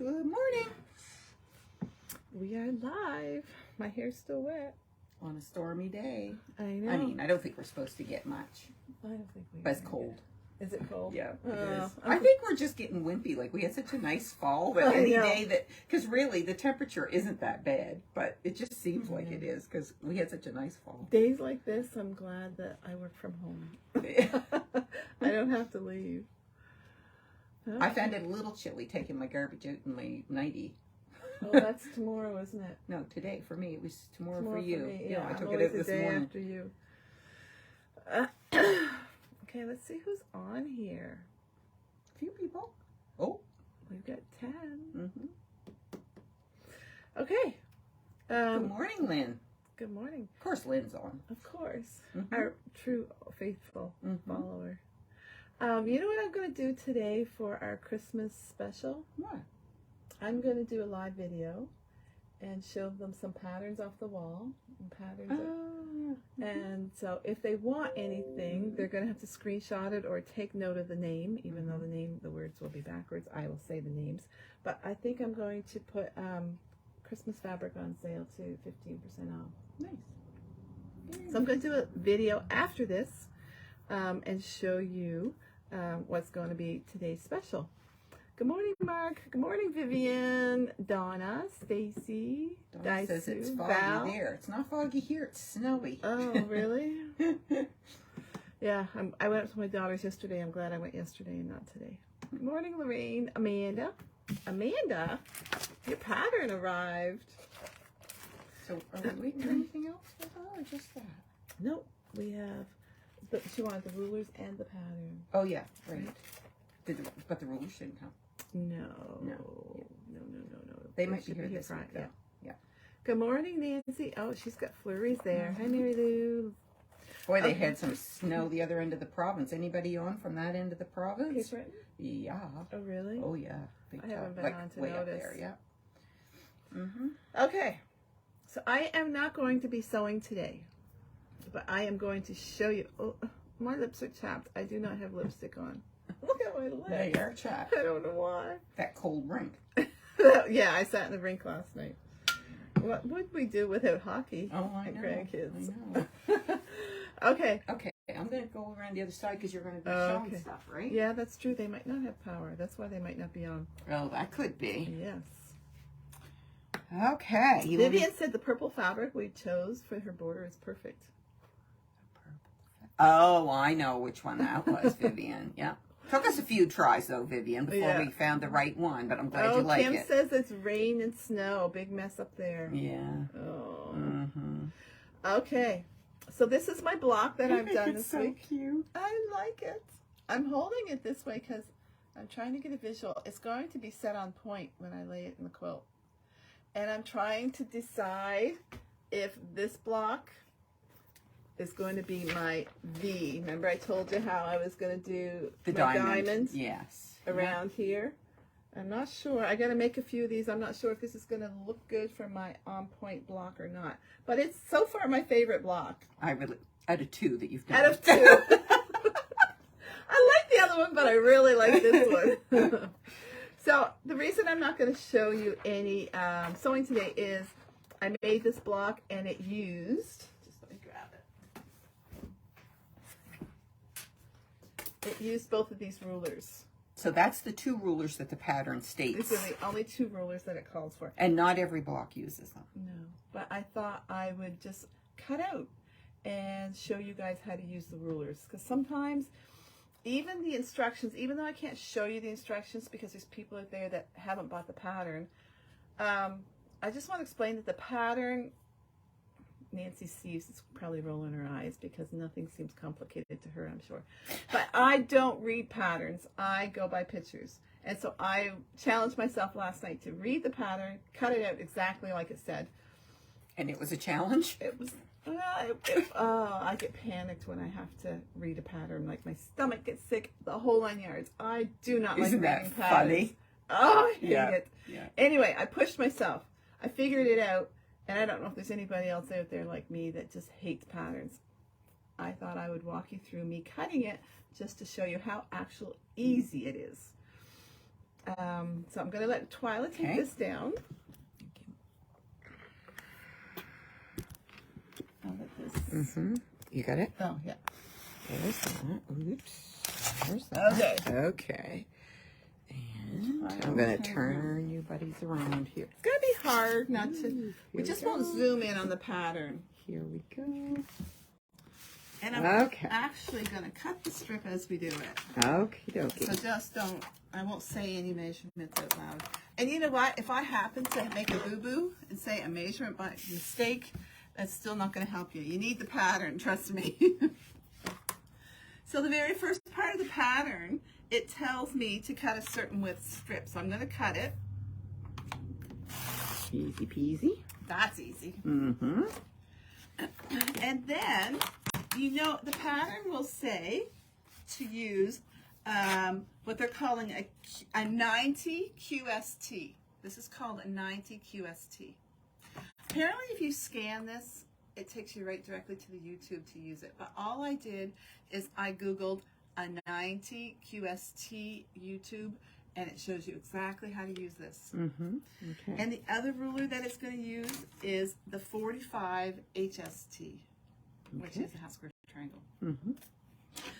Good morning. We are live. My hair's still wet. On a stormy day. I know. I mean, I don't think we're supposed to get much. I don't think we But it's cold. Is it cold? Yeah, it is. I think we're just getting wimpy. Like, we had such a nice fall, but any day that... Because really, the temperature isn't that bad, but it just seems like it is because we had such a nice fall. Days like this, I'm glad that I work from home. I don't have to leave. I found it a little chilly taking my garbage out in my nighty. Oh, that's tomorrow, isn't it? No, today for me. It was tomorrow for For you. me. Yeah, I I'm took it always out this the day morning. after you. Okay, let's see who's on here. A few people. Oh. We've got 10. Mm-hmm. Okay. Good morning, Lynn. Good morning. Of course, Lynn's on. Of course. Mm-hmm. Our true, faithful Mm-hmm. follower. You know what I'm going to do today for our Christmas special? What? I'm going to do a live video and show them some patterns off the wall. And so if they want anything, they're going to have to screenshot it or take note of the name, even though the words will be backwards. I will say the names. But I think I'm going to put Christmas fabric on sale to 15% off. Nice. So I'm going to do a video after this and show you what's going to be today's special. Good morning, Mark. Good morning, Vivian, Donna, Stacy, Donna says it's foggy Val. there. It's not foggy here. It's snowy. Oh, really? Yeah, I went up to my daughter's yesterday. I'm glad I went yesterday and not today. Good morning, Lorraine. Amanda. Amanda, your pattern arrived. So are we waiting for anything else for her or just that? Nope, we have, she wanted the rulers and the pattern. Oh, yeah, right. But the rulers shouldn't come. No. No. They might be here this week, though. Yeah. Good morning, Nancy. Oh, she's got flurries there. Hi, Mary Lou. Boy, they had some snow the other end of the province. Anybody on from that end of the province? Cape Breton? Yeah. Oh, really? Oh, yeah. I haven't been on to way notice. Up there, yeah. Mm-hmm. Okay. So I am not going to be sewing today, but I am going to show you. Oh, my lips are chapped. I do not have lipstick on. Look at my lips. They are chapped. I don't know why. That cold rink. Yeah, I sat in the rink last night. What would we do without hockey? Oh, I know. Grandkids. I know. Okay. Okay, I'm going to go around the other side because you're going to be showing stuff, right? Yeah, that's true. They might not have power. That's why they might not be on. Oh, that could be. Yes. Okay. Vivian said the purple fabric we chose for her border is perfect. Oh, I know which one that was, Vivian. Yeah. Took us a few tries, though, Vivian, before we found the right one, but I'm glad you like Kim it. says it's rain and snow. Big mess up there. Yeah. Oh. Mm-hmm. Okay. So this is my block that I've done this week. It's so cute. I like it. I'm holding it this way because I'm trying to get a visual. It's going to be set on point when I lay it in the quilt. And I'm trying to decide if this block is going to be my V. Remember I told you how I was going to do The my diamond. Yes. around here? I'm not sure. I got to make a few of these. I'm not sure if this is going to look good for my on-point block or not. But it's so far my favorite block. I really, out of two that you've done. Out of two. I like the other one, but I really like this one. So the reason I'm not going to show you any sewing today is I made this block and it used, just let me grab it. It used both of these rulers. So that's the two rulers that the pattern states. These are the only two rulers that it calls for. And not every block uses them. No, but I thought I would just cut out and show you guys how to use the rulers. Because sometimes even the instructions, even though I can't show you the instructions because there's people out there that haven't bought the pattern, I just want to explain that the pattern, Nancy Steves is probably rolling her eyes because nothing seems complicated to her, I'm sure. But I don't read patterns. I go by pictures. And so I challenged myself last night to read the pattern, cut it out exactly like it said. And it was a challenge? It was, I get panicked when I have to read a pattern. Like my stomach gets sick, the whole 9 yards. I do not like reading patterns. Isn't that funny? Oh, I hate it. Yeah. Anyway, I pushed myself. I figured it out. And I don't know if there's anybody else out there like me that just hates patterns. I thought I would walk you through me cutting it just to show you how actual easy it is. So I'm going to let Twyla take this down. I'll let this. You got it? Oh, yeah. There's that. Oops. There's that. Okay. Okay. And I'm going to turn you buddies around here. It's going to be hard not to. We just won't zoom in on the pattern. Here we go. And I'm actually going to cut the strip as we do it. Okie dokie. So just don't, I won't say any measurements out loud. And you know what? If I happen to make a boo-boo and say a measurement by mistake, that's still not going to help you. You need the pattern, trust me. So the very first part of the pattern, it tells me to cut a certain width strip. So I'm going to cut it. Easy peasy. That's easy. Mm-hmm. And then, you know, the pattern will say to use what they're calling a 90 QST. This is called a 90 QST. Apparently, if you scan this, it takes you right directly to the YouTube to use it. But all I did is I Googled a 90 QST YouTube, and it shows you exactly how to use this. Okay. And the other ruler that it's going to use is the 45 HST, which is a half square triangle.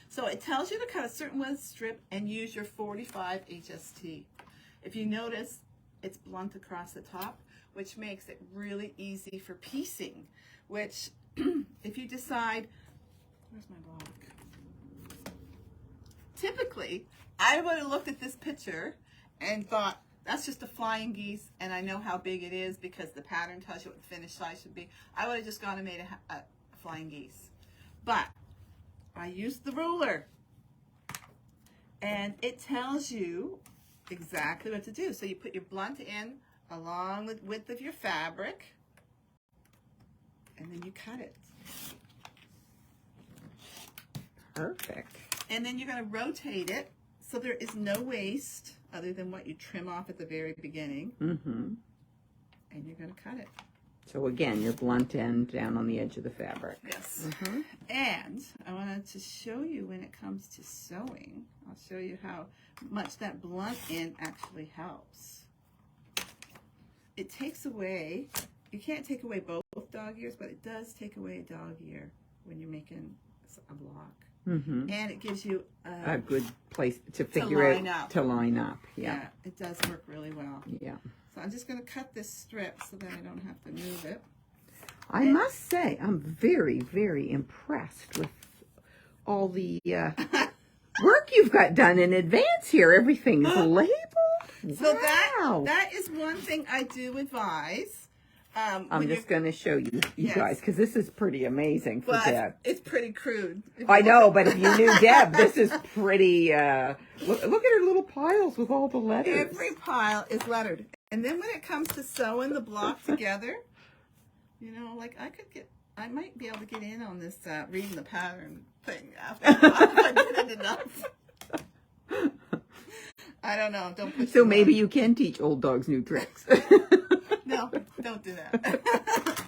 So it tells you to cut a certain width strip and use your 45 HST. If you notice, it's blunt across the top, which makes it really easy for piecing, which if you decide, where's my block? Typically, I would have looked at this picture and thought, that's just a flying geese, and I know how big it is because the pattern tells you what the finished size should be. I would have just gone and made a flying geese. But I used the ruler, and it tells you exactly what to do. So you put your blunt in along with width of your fabric, and then you cut it. Perfect. And then you're going to rotate it so there is no waste other than what you trim off at the very beginning. And you're going to cut it. So again, your blunt end down on the edge of the fabric. Yes. And I wanted to show you when it comes to sewing, I'll show you how much that blunt end actually helps. It takes away, you can't take away both dog ears, but it does take away a dog ear when you're making a block. And it gives you a good place to figure out, to line up. Yeah, it does work really well. Yeah. So I'm just going to cut this strip so that I don't have to move it. I must say, I'm very, very impressed with all the work you've got done in advance here. Everything's labeled. So that is one thing I do advise. I'm just going to show you guys, because this is pretty amazing for Deb. It's pretty crude. I know, but if you knew Deb, this is pretty, look at her little piles with all the letters. Every pile is lettered. And then when it comes to sewing the block together, you know, like I might be able to get in on this reading the pattern thing after I did it enough. I don't know. Don't push. So maybe you can teach old dogs new tricks. No, don't do that.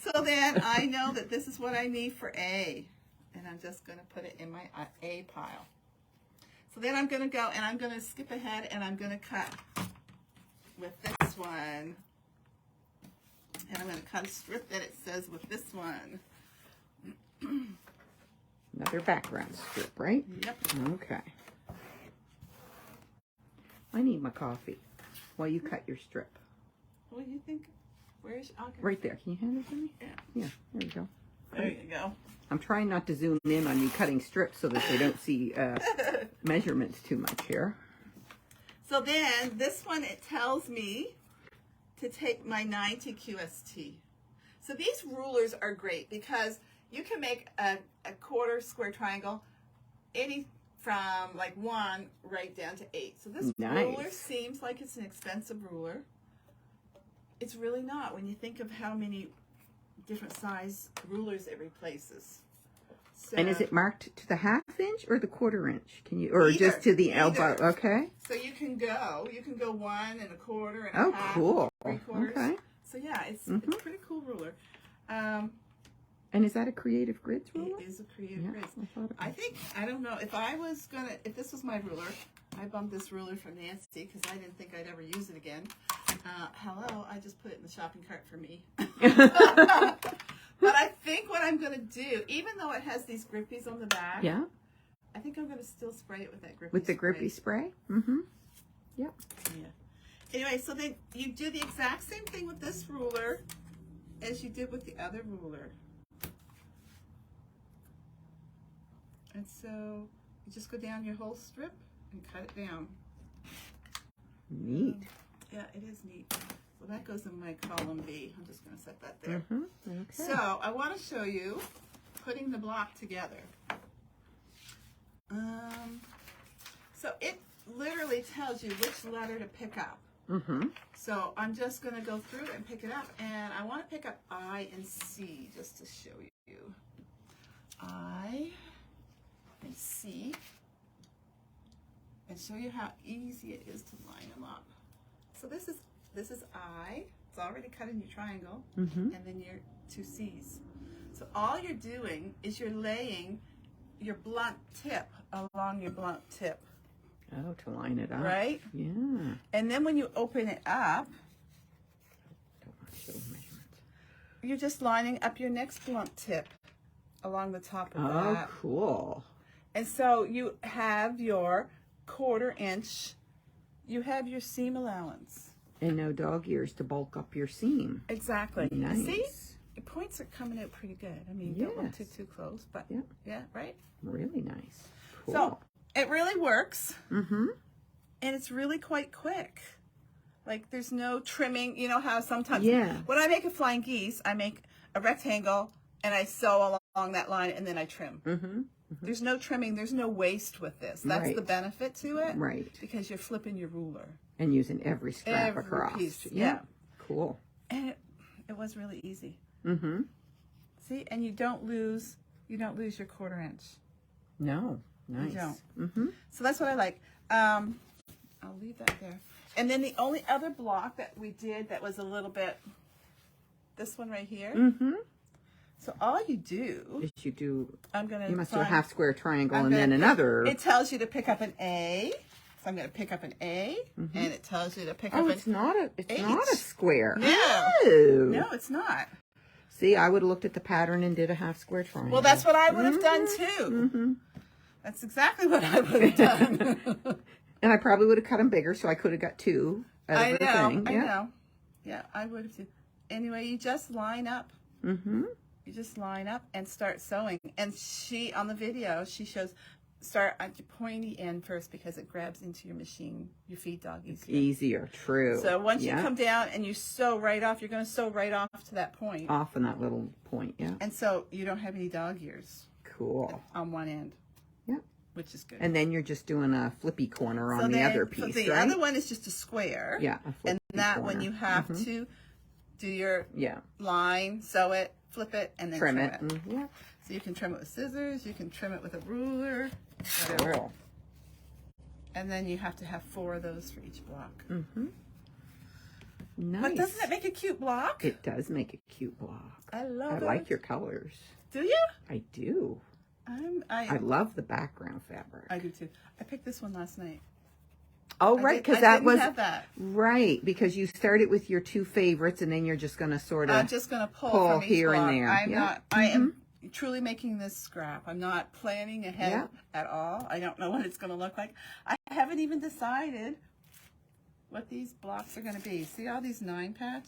So then I know that this is what I need for A. And I'm just going to put it in my A pile. So then I'm going to go and I'm going to skip ahead and I'm going to cut with this one. And I'm going to cut a strip that it says with this one. Another background strip, right? Yep. Okay. I need my coffee while you cut your strip. What do you think? Where's right there? Can you hand it to me? Yeah. Yeah. There you go. There you go. I'm trying not to zoom in on you cutting strips so that they don't see measurements too much here. So then this one, it tells me to take my 90 QST. So these rulers are great because you can make a quarter square triangle any from like 1 right down to 8. So this ruler seems like it's an expensive ruler. It's really not when you think of how many different size rulers it replaces. So, and is it marked to the 1/2 inch or the 1/4 inch? Can you, or just to the elbow? Okay. So you can go 1 1/4 and a oh, half, cool. 3/4. Okay. So yeah, it's a pretty cool ruler. And is that a Creative Grids ruler? It is a Creative Grids. I think, I don't know, if this was my ruler, I bumped this ruler for Nancy because I didn't think I'd ever use it again. Hello, I just put it in the shopping cart for me. But I think what I'm going to do, even though it has these grippies on the back, Yeah. I think I'm going to still spray it with that grippy With the spray. grippy spray? Mm-hmm. Yep. Yeah. Anyway, so then you do the exact same thing with this ruler as you did with the other ruler. And so you just go down your whole strip and cut it down. Neat. Yeah, it is neat. So that goes in my column B. I'm just going to set that there. Mm-hmm. Okay. So I want to show you putting the block together. So it literally tells you which letter to pick up. Mm-hmm. So I'm just going to go through and pick it up. And I want to pick up I and C just to show you. I and C. And show you how easy it is to line them up. So this is I. It's already cut in your triangle. Mm-hmm. And then your two C's. So all you're doing is you're laying your blunt tip along your blunt tip. Oh, to line it up. Right? Yeah. And then when you open it up, Don't want to show measurements. you're just lining up your next blunt tip along the top of Oh, that. cool. And so you have your 1/4 inch, you have your seam allowance. And no dog ears to bulk up your seam. Exactly. Nice. See? Your points are coming out pretty good. I mean, don't look Yes. too close, but Yep. yeah, right? Really nice. Cool. So it really works. Mm-hmm. And it's really quite quick. Like there's no trimming. You know how sometimes Yeah. when I make a flying geese, I make a rectangle and I sew along that line and then I trim. Mm-hmm. There's no trimming. There's no waste with this. That's Right. the benefit to it. Right. Because you're flipping your ruler. And using every scrap Every across. piece, Yeah. yeah. Cool. And it was really easy. Mm-hmm. See, and you don't lose your 1/4 inch. No. Nice. don't. Mm-hmm. So that's what I like. I'll leave that there. And then the only other block that we did that was a little bit, this one right here. Mm-hmm. So all you do, If you do, I'm going to you must do a half square triangle I'm and then gonna- another. It tells you to pick up an A. So I'm going to pick up an A. Mm-hmm. And it tells you to pick Oh, up it's not a H. square. No. Oh. No, it's not. See, I would have looked at the pattern and did a half square triangle. Well, that's what I would have done too. Mm-hmm. That's exactly what I would have done. And I probably would have cut them bigger, so I could have got two out I of the know. thing. I Yeah. know. Yeah, I would have too. Anyway, you just line up. Mm-hmm. You just line up and start sewing. And she, on the video, she shows, start at your pointy end first because it grabs into your machine, your feed dog easier. Easier, true. So once Yeah. you come down and you sew right off, you're going to sew right off to that point. Off on that little point, yeah. And so you don't have any dog ears Cool. on one end. Yeah. Which is good. And then you're just doing a flippy corner on the then- other so piece, the right? other one is just a square. Yeah. A And flippy that corner. one you have Mhm. to do your Yeah. line, sew it, flip it, and then Trim it. Yeah. So you can trim it with scissors, you can trim it with a ruler, whatever. Cool. And then you have to have 4 of those for each block. Mm-hmm. Nice. But doesn't it make a cute block? It does make a cute block. I love I it. like your colors. Do you? I do. I I love the background fabric. do too. I picked this one last night. Oh, I right, did- because I that didn't was have that. right. Because you started with your 2 favorites, and then you're just going to sort of I'm just going to pull pull from each here and block. there. I'm Yeah. not. I am truly making this scrap. I'm not planning ahead Yeah. at all. I don't know what it's going to look like. I haven't even decided what these blocks are going to be. See all these 9-patch?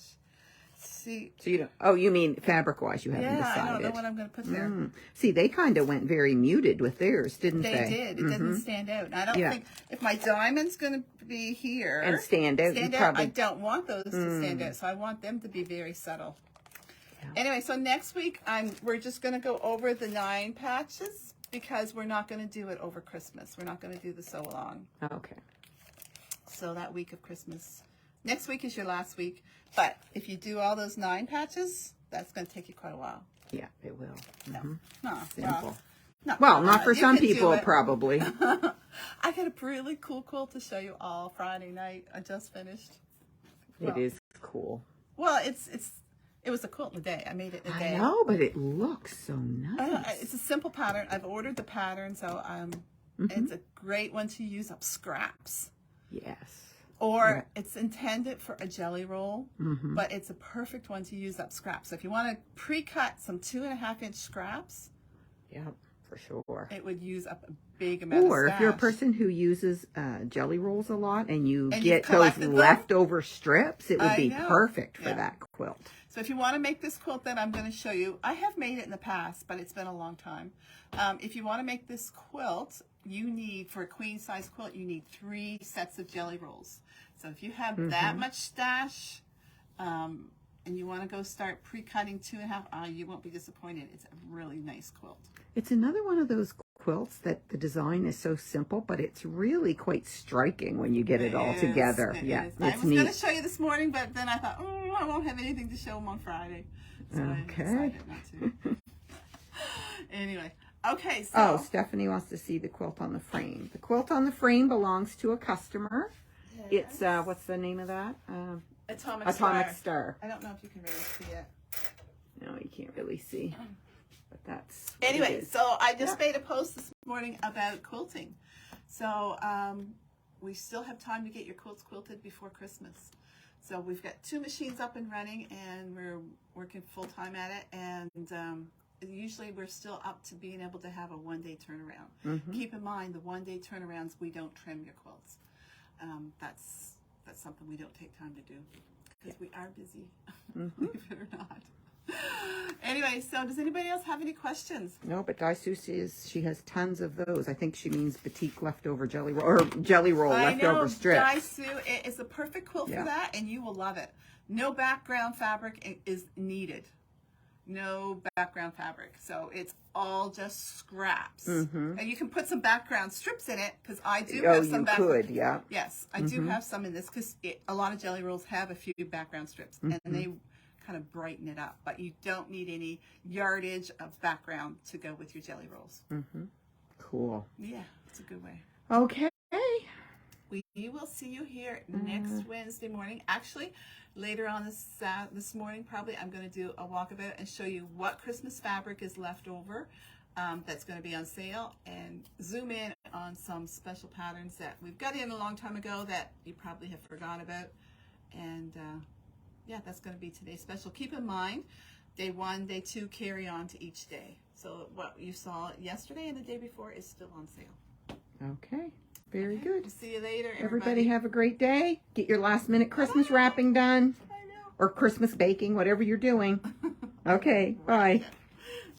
See, So you don't. Oh, you mean fabric-wise? You haven't yeah, decided. I don't know what I'm going to put there. See, they kind of went very muted with theirs, didn't they? They did. It didn't stand out. And I don't Yeah. think if my diamond's going to be here And stand out. You I probably. don't want those to stand out. So I want them to be very subtle. Anyway, so next week we're just going to go over the 9 patches because we're not going to do it over Christmas. We're not going to do the sew along. Okay. So that week of Christmas. Next week is your last week. But if you do all those 9 patches, that's going to take you quite a while. Yeah, it will. No, Mhm. no, Simple. no, Well, not for you some can do people, it. probably. I got a really cool quilt to show you all Friday night. I just finished. It is cool. Well, it was a quilt in a day. I made it in a day. I know, but it looks so nice. It's a simple pattern. I've ordered the pattern, so It's a great one to use up scraps. Yes. Or it's intended for a jelly roll, but it's a perfect one to use up scraps. So if you want to pre-cut some 2.5-inch scraps, Yep, for sure. it would use up a big amount of Or stash. if you're a person who uses jelly rolls a lot and you And get you've those collected them? leftover strips, it would I be know. perfect for Yeah. that quilt. So if you want to make this quilt that I'm going to show you, I have made it in the past, but it's been a long time. If you want to make this quilt, you need, for a queen size quilt, you need 3 sets of jelly rolls. So if you have that much stash, and you want to go start pre-cutting 2.5, you won't be disappointed. It's a really nice quilt. It's another one of those quilts that the design is so simple, but it's really quite striking when you get it all together. Yeah, is. it's I was neat. going to show you this morning, but then I thought, I won't have anything to show them on Friday. So I decided not to. Anyway, okay, so. Oh, Stephanie wants to see the quilt on the frame. The quilt on the frame belongs to a customer. It's, what's the name of that? Atomic Star. I don't know if you can really see it. No, you can't really see. But that's what it Anyway, is. so I just made a post this morning about quilting. So we still have time to get your quilts quilted before Christmas. So we've got 2 machines up and running, and we're working full time at it. And usually we're still up to being able to have a 1-day turnaround. Keep in mind, the 1-day turnarounds, we don't trim your quilts. That's something we don't take time to do because we are busy, believe it or not. Anyway, so does anybody else have any questions? No, but Daisu says she has tons of those. I think she means petite leftover jelly roll or jelly roll leftover strips. Daisu, it is a perfect quilt for that, and you will love it. No background fabric is needed. No background fabric, so it's all just scraps. And you can put some background strips in it because I do have some background. Could, yeah. Yes, I do have some in this because a lot of jelly rolls have a few background strips, and they kind of brighten it up. But you don't need any yardage of background to go with your jelly rolls. Cool. Yeah, it's a good way. Okay. We will see you here next Wednesday morning. Actually, later on this morning, probably I'm going to do a walkabout and show you what Christmas fabric is left over that's going to be on sale, and zoom in on some special patterns that we've got in a long time ago that you probably have forgotten about. And yeah, that's going to be today's special. Keep in mind, day 1, day 2 carry on to each day. So what you saw yesterday and the day before is still on sale. Okay. Very good. See you later, Everybody have a great day. Get your last minute Christmas wrapping done. I know. Or Christmas baking, whatever you're doing. Okay, bye.